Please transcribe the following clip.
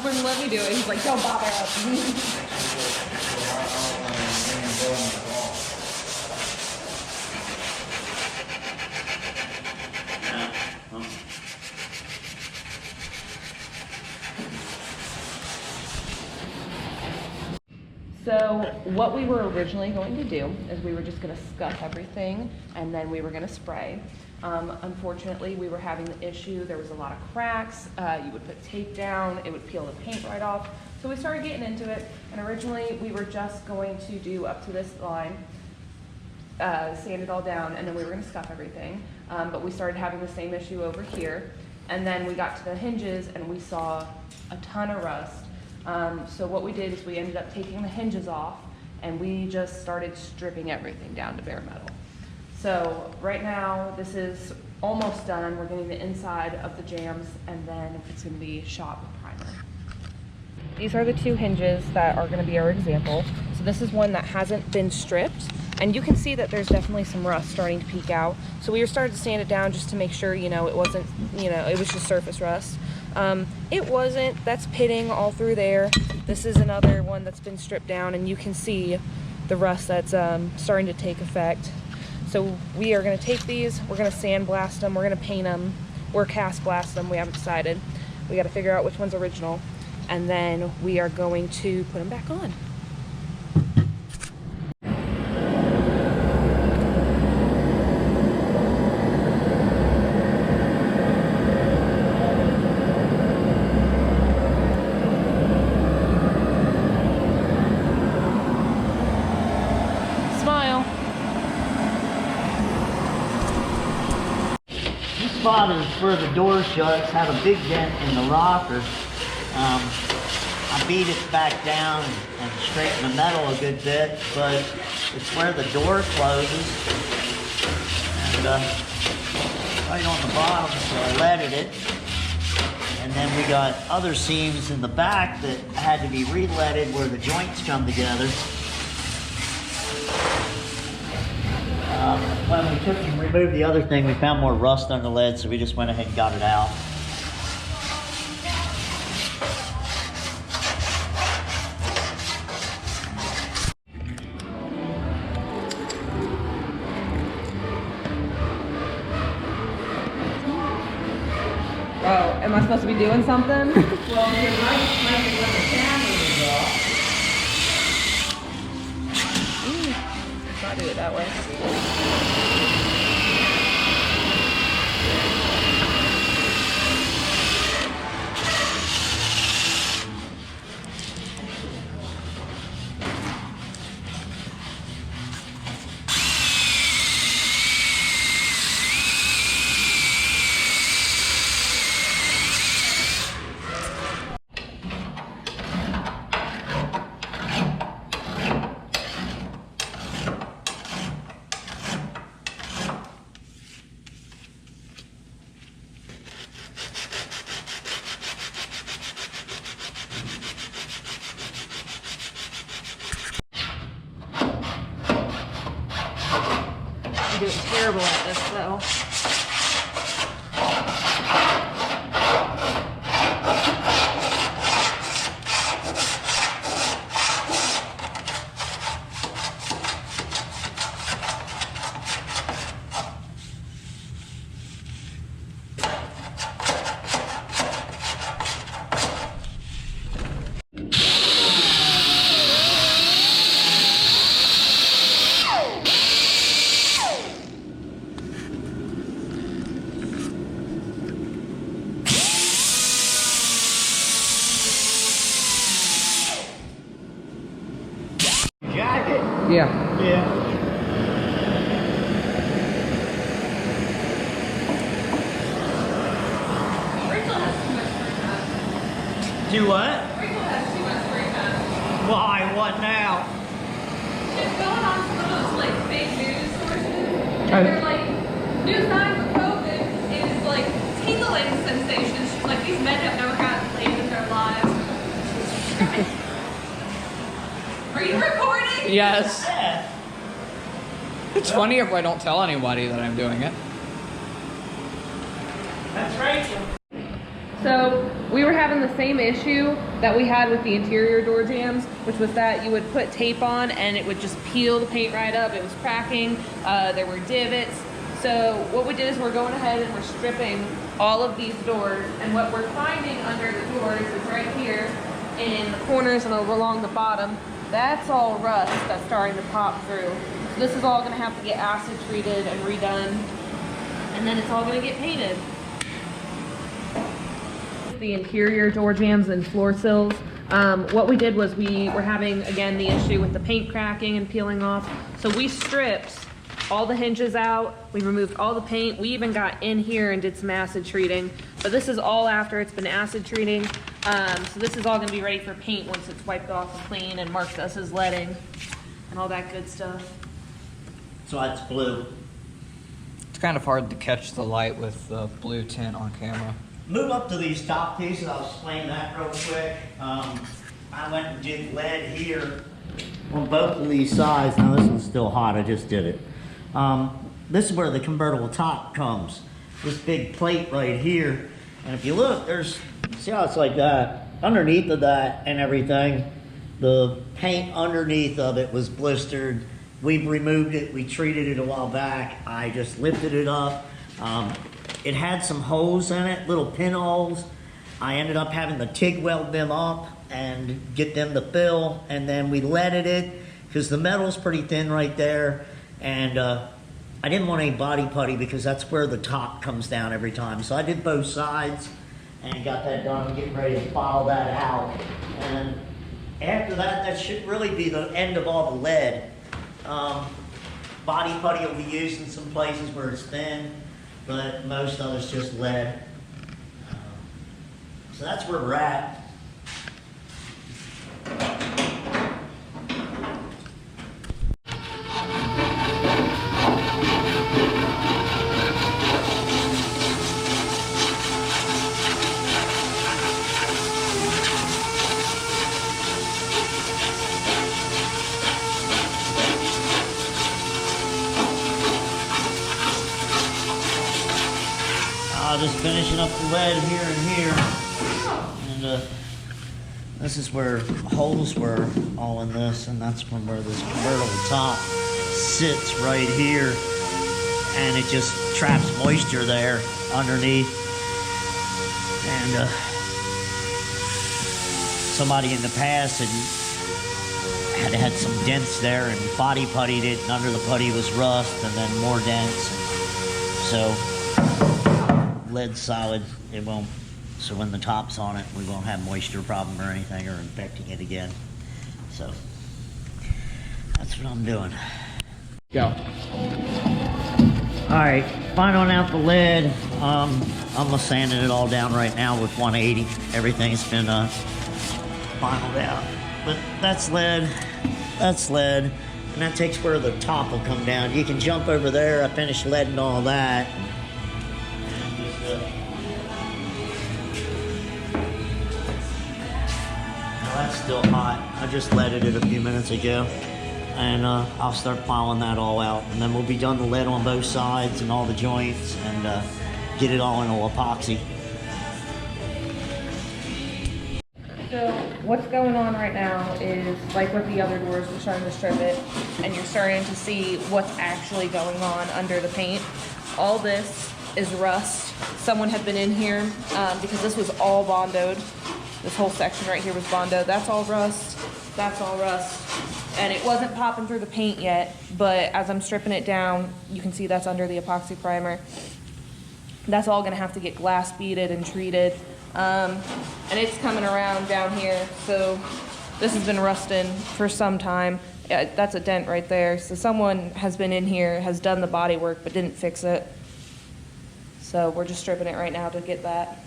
wouldn't let me do it. He's like, don't bother us. So what we were originally going to do is we were just going to scuff everything and then we were going to spray. Unfortunately, we were having the issue. There was a lot of cracks. You would put tape down, it would peel the paint right off. So we started getting into it, and originally we were just going to do up to this line, sand it all down, and then we were going to scuff everything. But we started having the same issue over here, and then we got to the hinges and we saw a ton of rust. So what we did is we ended up taking the hinges off and we just started stripping everything down to bare metal. So right now this is almost done. We're getting the inside of the jambs and then it's going to be shot with primer. These are the two hinges that are going to be our example. So this is one that hasn't been stripped and you can see that there's definitely some rust starting to peek out. So we were starting to sand it down just to make sure, you know, it wasn't, you know, it was just surface rust. It wasn't. That's pitting all through there. This is another one that's been stripped down and you can see the rust that's starting to take effect. So we are going to take these, we're going to sandblast them, we're going to paint them, or cast blast them, we haven't decided. We got to figure out which one's original and then we are going to put them back on. Spot is where the door shuts, had a big dent in the rocker. I beat it back down and straightened the metal a good bit, but it's where the door closes. And right on the bottom, so I leaded it. And then we got other seams in the back that had to be re-leaded where the joints come together. When we took and removed the other thing, we found more rust on the lead, so we just went ahead and got it out. Oh, am I supposed to be doing something? Well, you might make it when the camera is off. I'll do it that way. I'm doing terrible at this though. Jacket? Yeah. Yeah. Rachel has too much spray time. Do what? Rachel has too much spray time. Why? What now? She's going on some of those like fake news sources. And they're like, new sign for COVID is like tingling sensations. She's like, these men have never gotten laid in their lives. Are you recording? Yes. Yeah. It's funny if I don't tell anybody that I'm doing it. That's Rachel. So we were having the same issue that we had with the interior door jambs, which was that you would put tape on and it would just peel the paint right up. It was cracking, there were divots. So what we did is we're going ahead and we're stripping all of these doors, and what we're finding under the doors is right here in the corners and over along the bottom, that's all rust that's starting to pop through. So this is all gonna have to get acid treated and redone, and then it's all gonna get painted. The interior door jambs and floor sills. What we did was we were having, again, the issue with the paint cracking and peeling off. So we stripped all the hinges out, we removed all the paint, we even got in here and did some acid treating. But this is all after it's been acid treating. So this is all gonna be ready for paint once it's wiped off and clean and marked us as leading and all that good stuff. So that's blue. It's kind of hard to catch the light with the blue tint on camera. Move up to these top pieces, I'll explain that real quick. I went and did lead here on both of these sides. Now this one's still hot, I just did it. This is where the convertible top comes. This big plate right here. And if you look, see how it's like that? Underneath of that and everything, the paint underneath of it was blistered. We've removed it, we treated it a while back. I just lifted it up. It had some holes in it, little pinholes. I ended up having to TIG weld them up and get them to fill, and then we leaded it because the metal's pretty thin right there. And I didn't want any body putty because that's where the top comes down every time. So I did both sides and got that done, getting ready to file that out. And after that, that should really be the end of all the lead. Body putty will be used in some places where it's thin, but most of it's just lead. So that's where we're at. Just finishing up the lead here and here, and this is where holes were all in this, and that's from where this convertible top sits right here, and it just traps moisture there underneath. And somebody in the past had some dents there and body puttied it, and under the putty was rust and then more dents, and so lead solid, it won't, so when the top's on it, we won't have moisture problem or anything or infecting it again. So that's what I'm doing. Go. All right, filing out the lead. I'm almost sanding it all down right now with 180. Everything's been finaled out. But that's lead, and that takes where the top will come down. You can jump over there. I finished leading all that. That's still hot. I just leaded it a few minutes ago, and I'll start filing that all out, and then we'll be done the lead on both sides and all the joints, and get it all into epoxy. So what's going on right now is, like with the other doors, we're starting to strip it, and you're starting to see what's actually going on under the paint. All this is rust. Someone had been in here because this was all bondoed. This whole section right here was Bondo. That's all rust. That's all rust. And it wasn't popping through the paint yet, but as I'm stripping it down, you can see that's under the epoxy primer. That's all gonna have to get glass beaded and treated. And it's coming around down here. So this has been rusting for some time. That's a dent right there. So someone has been in here, has done the body work, but didn't fix it. So we're just stripping it right now to get that.